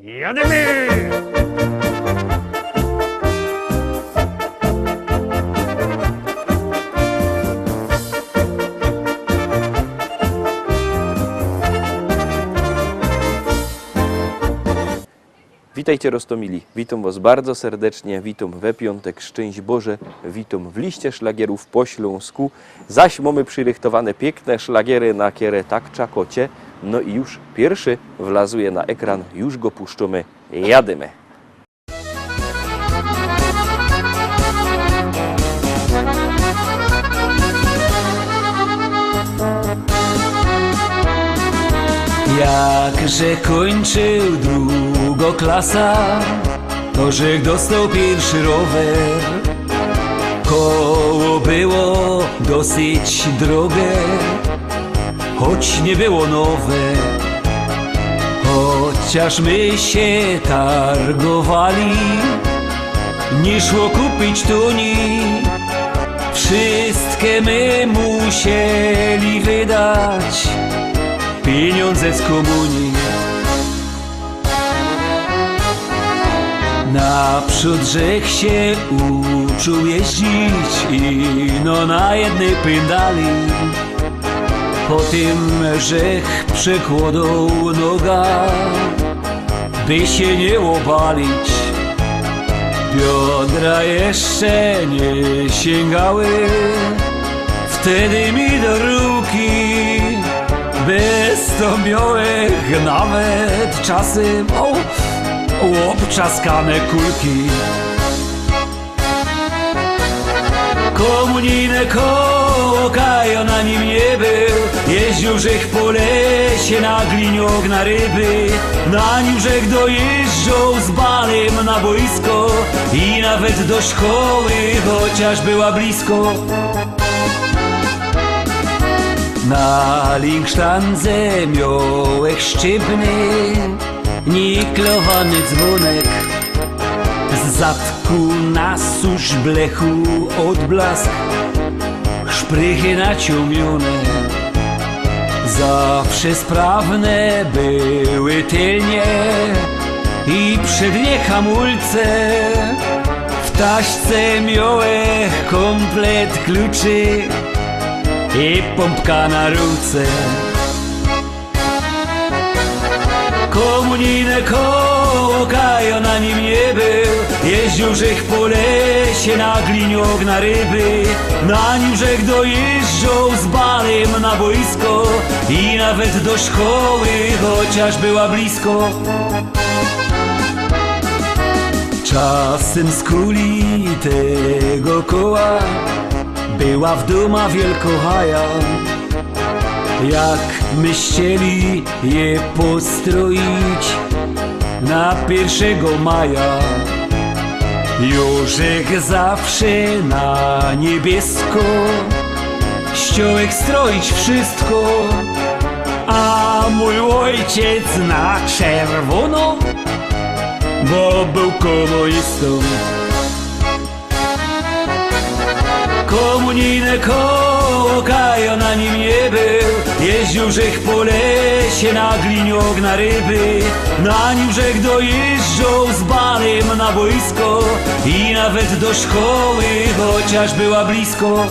Jademy! Witajcie Rostomili, witam Was bardzo serdecznie, witam we piątek, szczęść Boże, witam w liście szlagierów po śląsku. Zaś mamy przyrychtowane piękne szlagiery na kierę tak czakocie. No i już pierwszy wlazuje na ekran, już go puszczamy, jadymy. Jakże kończył drugoklasa, to że dostał pierwszy rower. Koło było dosyć drogie, choć nie było nowe. Chociaż my się targowali, nie szło kupić tuni. Wszystkie my musieli wydać pieniądze z komunii. Naprzód żech się uczył jeździć i no na jednej pędali. Po tym żech przekładał noga, by się nie obalić. Biodra jeszcze nie sięgały wtedy mi do ruki. Bez to miałech nawet czasem obczaskane kulki. Komunijne koło Kajo na nim nie był. Jeździł żech po lesie na gliniok na ryby. Na nim żech dojeżdżał z balem na boisko i nawet do szkoły, chociaż była blisko. Na linksztandze miałech sztywny, niklowany dzwonek. Z zadku na susz blechu odblask, szprychy naciągnione. Zawsze sprawne były tylnie i przednie hamulce. W taśce miałech komplet kluczy i pompka na rurce. Komunijne koło Kajo na nim nie był. Jeździł żech po lesie na gliniok na ryby. Na nim żech dojeżdżał z balem na boisko i nawet do szkoły, chociaż była blisko. Czasem z kuli tego koła była w doma wielkochaja. Jak my chcieli je postroić na 1 maja. Jóżek zawsze na niebiesko chciałek stroić wszystko, a mój ojciec na czerwono, bo był komunistą. Komunijne koło Kajo na nim nie był. Jeździł żech po lesie na gliniok na ryby. Na nim żech dojeżdżał z balem na boisko i nawet do szkoły, chociaż była blisko.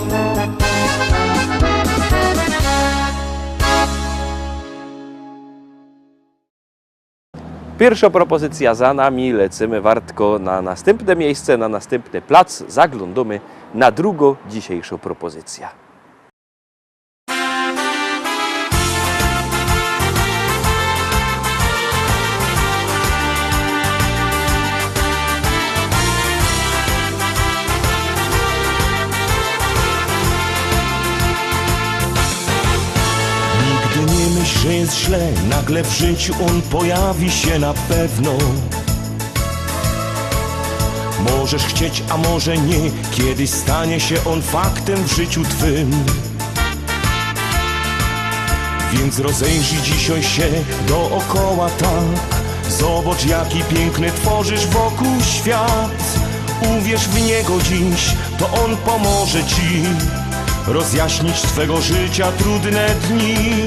Pierwsza propozycja za nami, lecimy wartko na następne miejsce, na następny plac, zaglądamy na drugą dzisiejszą propozycję. Nigdy nie myśl, że jest źle, nagle w życiu on pojawi się na pewno. Możesz chcieć, a może nie, kiedyś stanie się on faktem w życiu twym. Więc rozejrzyj dzisiaj się dookoła tak. Zobacz, jaki piękny tworzysz wokół świat. Uwierz w niego dziś, to on pomoże ci rozjaśnić twego życia trudne dni.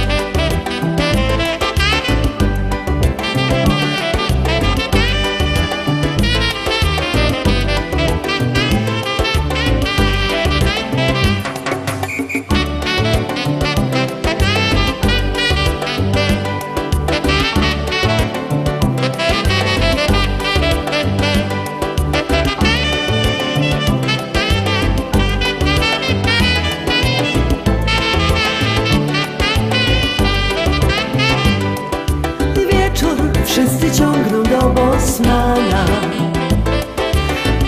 wszyscy ciągną do Bosmana.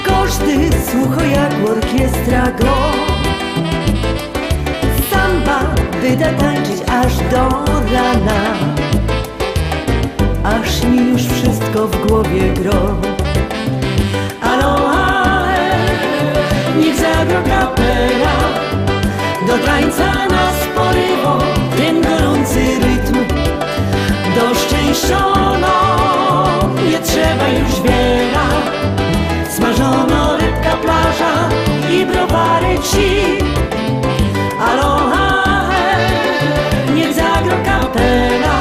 Każdy słucha jak orkiestra go. Samba wyda tańczyć aż do rana, aż mi już wszystko w głowie gro. Aloha, niech zagra kapela, do tańca nas porywa ten gorący rytm. Do szczęściono nie trzeba już wiele, smażono rybka, plaża i browary ci. Aloha, niech zagra kapela,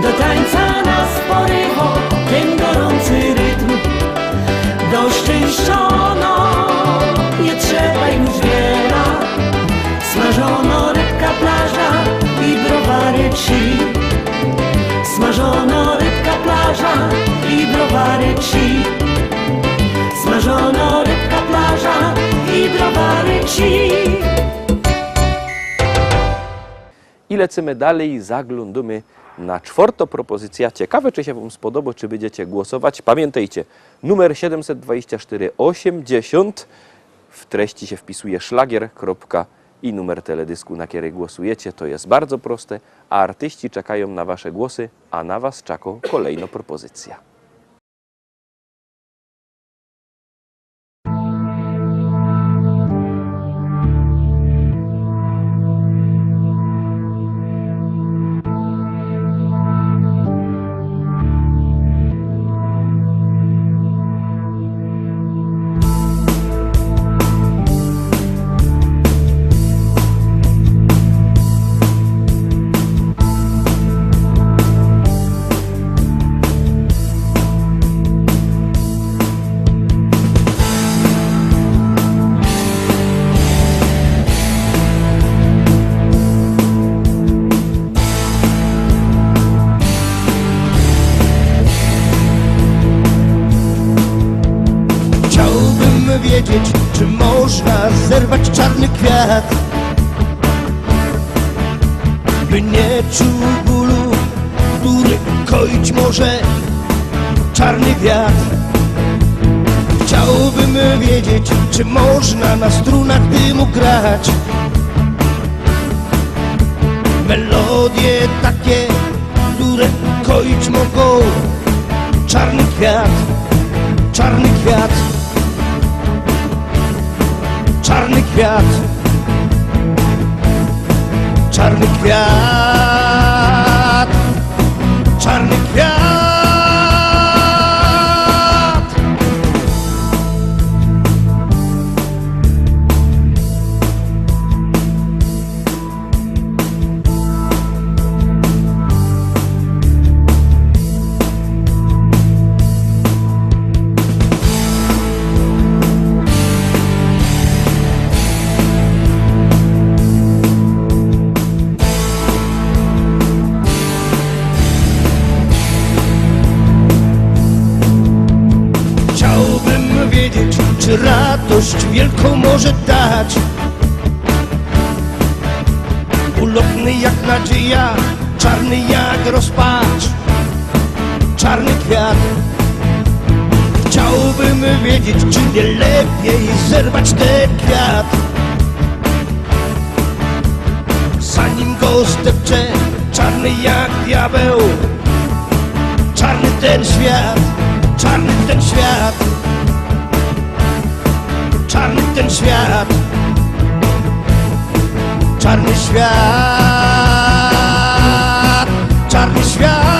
do tańca nas porywa ten gorący rytm. Do szczęściono nie trzeba już wiele, smażono rybka, plaża i browary ci. Smażono rybka, plaża i browary ci. Smażono rybka, plaża i browary ci. I lecimy dalej, zaglądamy na czwartą propozycję. Ciekawe, czy się Wam spodoba, czy będziecie głosować. Pamiętajcie, numer 724 80. W treści się wpisuje szlagier. I numer teledysku, na który głosujecie. To jest bardzo proste, a artyści czekają na Wasze głosy, a na Was czeka kolejna propozycja. Wiedzieć, czy można zerwać czarny kwiat, by nie czuł bólu, który koić może czarny wiatr. Chciałbym wiedzieć, czy można na strunach dymu grać melodie takie, które koić mogą czarny kwiat, czarny kwiat. Czarny kwiat, czarny kwiat, czarny kwiat. Czy radość wielką może dać, ulotny jak nadzieja, czarny jak rozpacz, czarny kwiat. Chciałbym wiedzieć, czy nie lepiej zerwać ten kwiat, zanim go zdepcze, czarny jak diabeł, czarny ten świat, czarny ten świat. Czarny ten świat, czarny świat, czarny świat.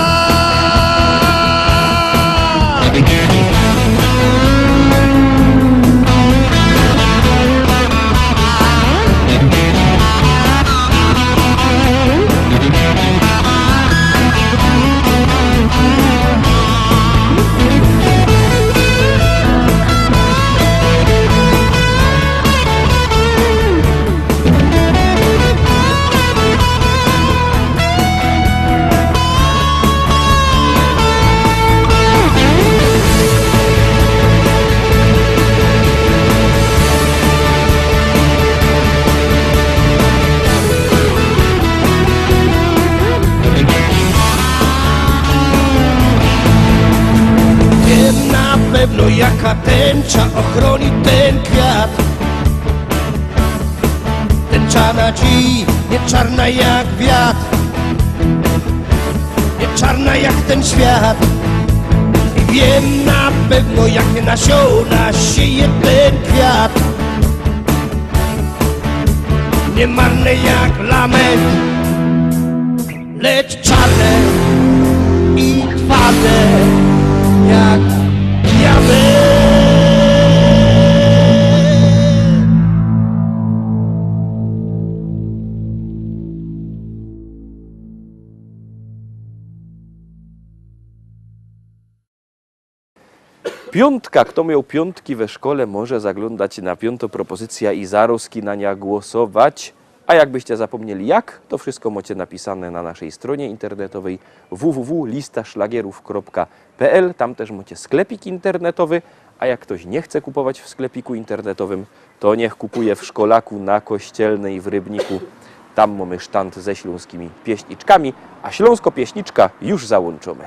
pewno jaka tęcza ochroni ten kwiat. Tęcza na dziś, nie czarna jak wiatr, nie czarna jak ten świat. I wiem na pewno jakie nasiona sieje ten kwiat. Nie marne jak lament, lecz czarne i twarde jak diament. Piątka. Kto miał piątki we szkole, może zaglądać na piąto propozycja i zaroski na nią głosować. A jakbyście zapomnieli jak, to wszystko macie napisane na naszej stronie internetowej www.listaszlagierów.pl. Tam też macie sklepik internetowy, a jak ktoś nie chce kupować w sklepiku internetowym, to niech kupuje w Szkolaku na Kościelnej w Rybniku. Tam mamy sztant ze śląskimi pieśniczkami, a śląsko-pieśniczka już załączony.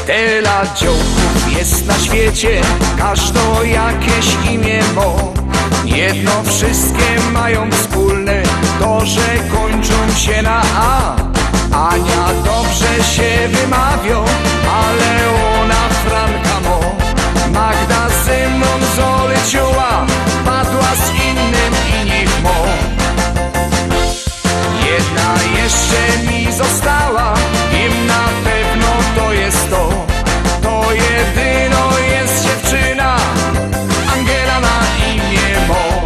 Tyle dziołków jest na świecie, każdo jakieś imię mo. Jedno wszystkie mają wspólne, to że kończą się na A. Ania dobrze się wymawią, ale ona Franka mo. Magda ze mną zoleciała, padła z innym i niech mo. Jedna jeszcze mi została, im na pewno to jest to. To jedyno jest dziewczyna, Angela na imię mo.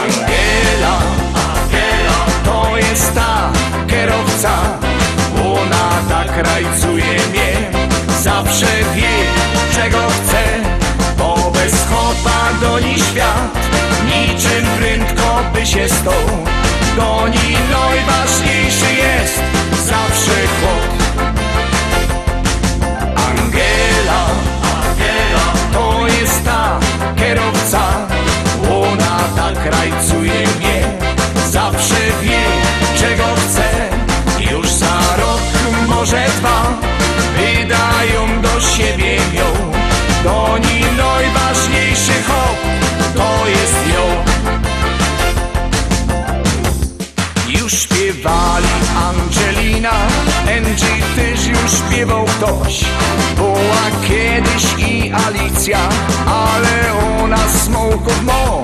Angela, Angela, to jest ta kierowca. Ona tak rajcuje mnie, zawsze wie czego chce. Bo bez chłopa goni świat, niczym prędko by się stął. Goni najważniejszy jest zawsze chłop. Angela, Angela, to jest ta kierowca. Ona tak rajcuje mnie, zawsze wie czego chce. Już za rok, może dwa, wydają do siebie ją. Goni najważniejszy chłop, to jest ją. Już śpiewali Angelina, Angie też już śpiewał ktoś. Była kiedyś i Alicja, ale ona smoków mo.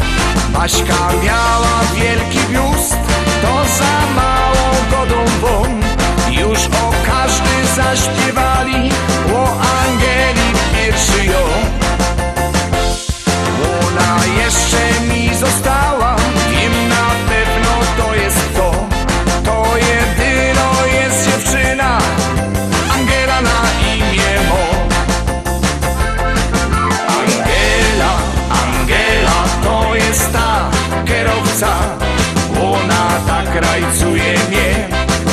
Maśka miała wielki biust, to za mało godą won. Już o każdy zaśpiewali, o Angeli pierwszy ją. Ona jeszcze mi została, wiem na pewno to jest to. To jedyno jest dziewczyna, Angela na imię mo. Angela, Angela, to jest ta kierowca. Ona tak rajcuje mnie,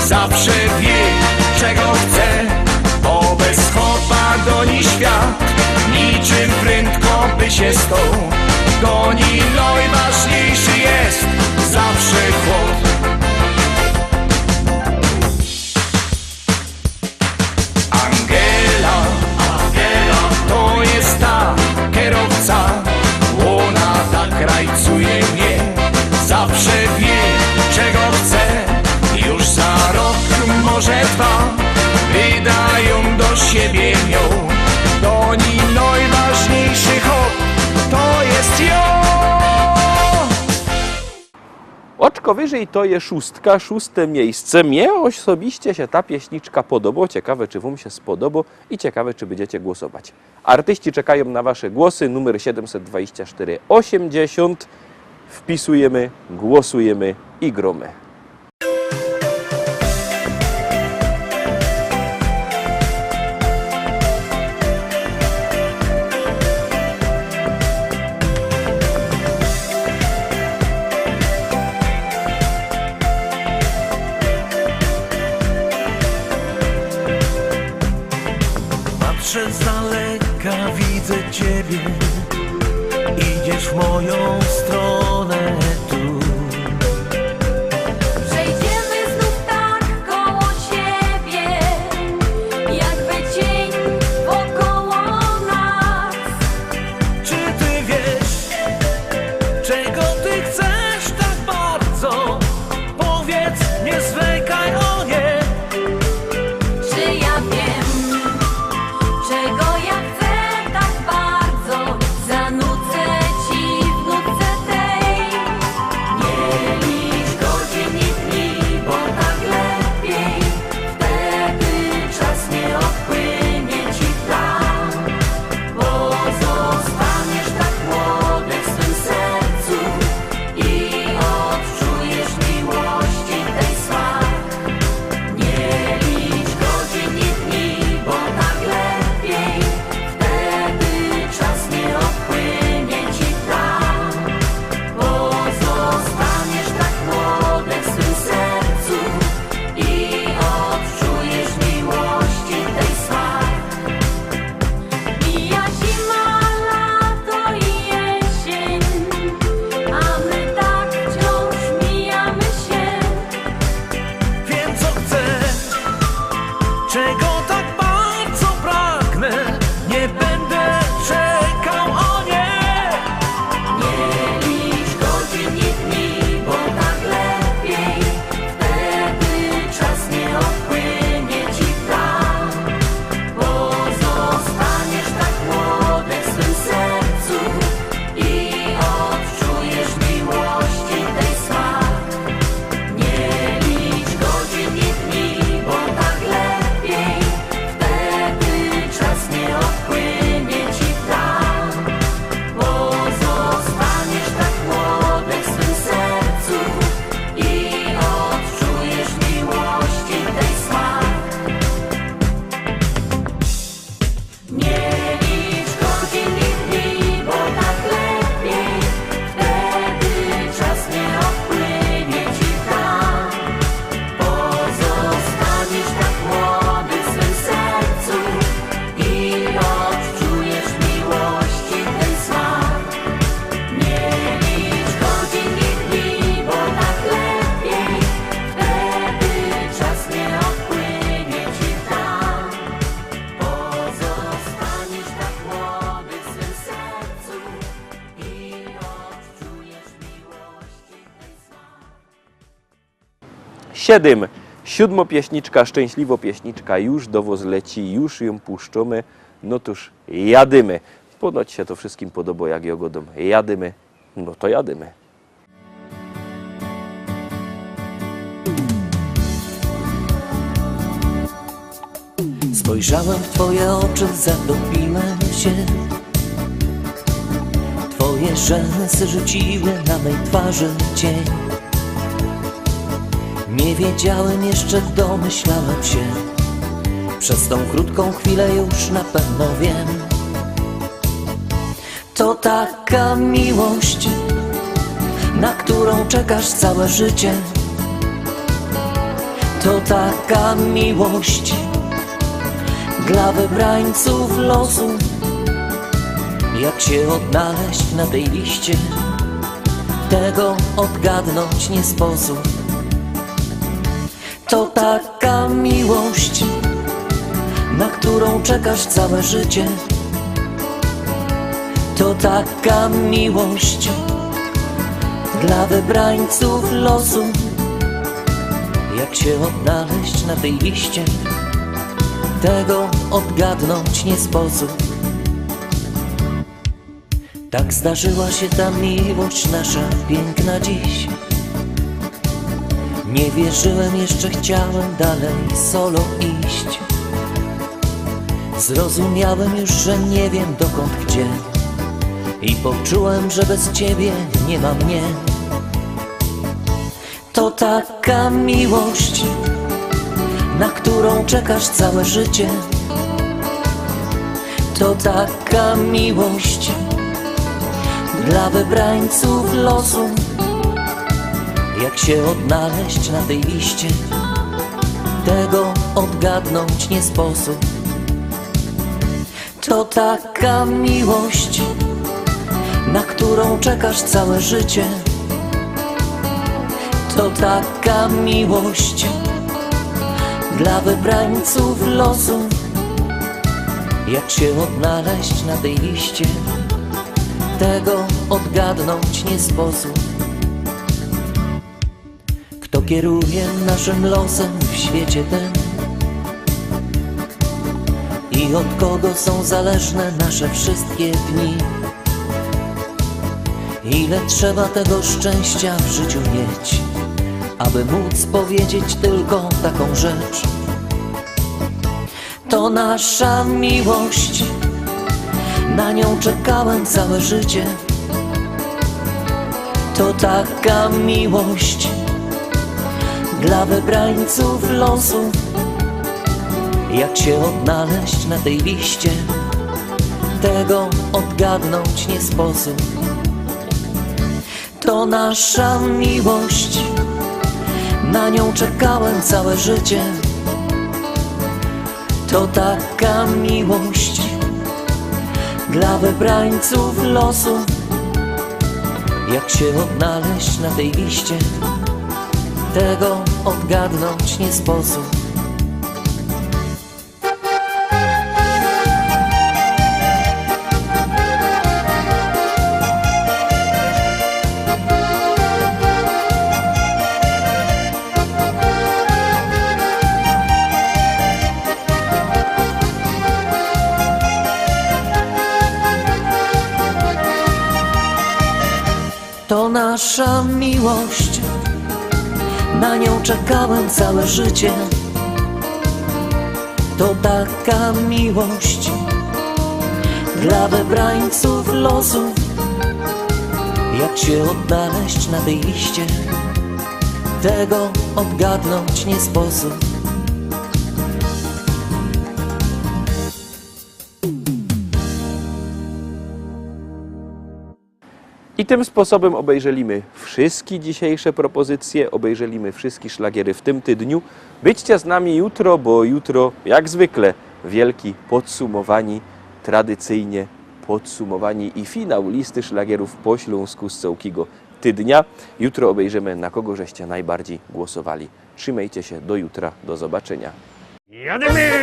zawsze wie czego chce. Bo bez chłopa goni świat, niczym prędko by się stął. Goni najważniejszy jest zawsze chłop. Angela, Angela, to jest ta kierowca. Ona tak rajcuje mnie, zawsze wie czego chce. Już za rok, może dwa, wydają do siebie ją. Goni najważniejszy chłop, to jest ją. Oczko wyżej to jest szóstka, szóste miejsce. Mnie osobiście się ta pieśniczka podoba. Ciekawe, czy wam się spodoba i ciekawe, czy będziecie głosować. Artyści czekają na wasze głosy. Numer 724 80. Wpisujemy, głosujemy i gromy. patrzę z daleka, widzę ciebie. Idziesz w moją stronę tu. Przejdziemy znów tak koło siebie, jakby cień wokoło nas. Czy ty wiesz, czego ty chcesz tak bardzo? Powiedz, nie zwlekaj, o nie. Czy ja wiem, czego ja chcę tak bardzo? Zanucę ci w nutce tej. Nie licz godzin i dni, bo tak lepiej. Wtedy czas nie odpłynie ci tam. Pozostaniesz tak młody w swym sercu i odczujesz miłości tej smak. Nie licz godzin i dni, bo tak lepiej. Wtedy czas nie odpłynie ci tam. Pozostaniesz tak młody w swym sercu i odczujesz miłości tej smak. Mija zima, lato i jesień, a my tak wciąż mijamy się. Wiem, co chcę, czego tak bardzo pragnę. Nie będę czekał, o nie. Nie licz godzin i dni, bo tak lepiej. Wtedy czas nie odpłynie ci tam. Pozostaniesz tak młody w swym sercu i odczujesz miłości tej smak. Nie licz godzin i dni, bo tak lepiej. Wtedy czas nie odpłynie ci tam. Pozostaniesz tak młody w swym sercu i odczujesz miłości tej smak. Nie licz godzin i dni, bo tak lepiej. Wtedy czas nie odpłynie ci tam. Pozostaniesz tak młody w swym sercu i odczujesz miłości tej smak. Nie licz godzin i dni, bo tak lepiej. Wtedy czas nie odpłynie ci tam. Pozostaniesz tak młody w swym sercu i odczujesz miłości tej smak. 7. Siódmopieśniczka, szczęśliwo pieśniczka, już do woz leci, już ją puszczamy, no toż jadymy. Ponoć się to wszystkim podoba jak jogodom. Jadymy, no to jadymy. Spojrzałem w twoje oczy, zatopiłem się. Twoje rzęsy rzuciły na mej twarzy cień. Nie wiedziałem jeszcze, domyślałem się. Przez tą krótką chwilę już na pewno wiem. To taka miłość, na którą czekasz całe życie. To taka miłość dla wybrańców losu. Jak się odnaleźć na tej liście, tego odgadnąć nie sposób. To taka miłość, na którą czekasz całe życie. To taka miłość dla wybrańców losu. Jak się odnaleźć na tej liście, tego odgadnąć nie sposób. Tak zdarzyła się ta miłość nasza piękna dziś. Nie wierzyłem, jeszcze chciałem dalej solo iść. Zrozumiałem już, że nie wiem dokąd, gdzie. I poczułem, że bez ciebie nie ma mnie. To taka miłość, na którą czekasz całe życie. To taka miłość dla wybrańców losu. Jak się odnaleźć na tej liście, tego odgadnąć nie sposób. To taka miłość, na którą czekasz całe życie. To taka miłość dla wybrańców losu. Jak się odnaleźć na tej liście, tego odgadnąć nie sposób. Kto kieruje naszym losem w świecie tym i od kogo są zależne nasze wszystkie dni? Ile trzeba tego szczęścia w życiu mieć, aby móc powiedzieć tylko taką rzecz? To nasza miłość, na nią czekałem całe życie. To taka miłość dla wybrańców losu. Jak się odnaleźć na tej liście, tego odgadnąć nie sposób. To nasza miłość, na nią czekałem całe życie. To taka miłość dla wybrańców losu. Jak się odnaleźć na tej liście, tego odgadnąć nie sposób. To nasza miłość, na nią czekałem całe życie. To taka miłość dla wybrańców losu. Jak się odnaleźć na tej liście, tego odgadnąć nie sposób. I tym sposobem obejrzymy wszystkie dzisiejsze propozycje, obejrzymy wszystkie szlagiery w tym tygodniu. Byćcie z nami jutro, bo jutro jak zwykle wielki podsumowani, tradycyjnie podsumowani i finał listy szlagierów po śląsku z całkiego tydnia. Jutro obejrzymy, na kogo żeście najbardziej głosowali. Trzymajcie się, do jutra, do zobaczenia. Jadymy!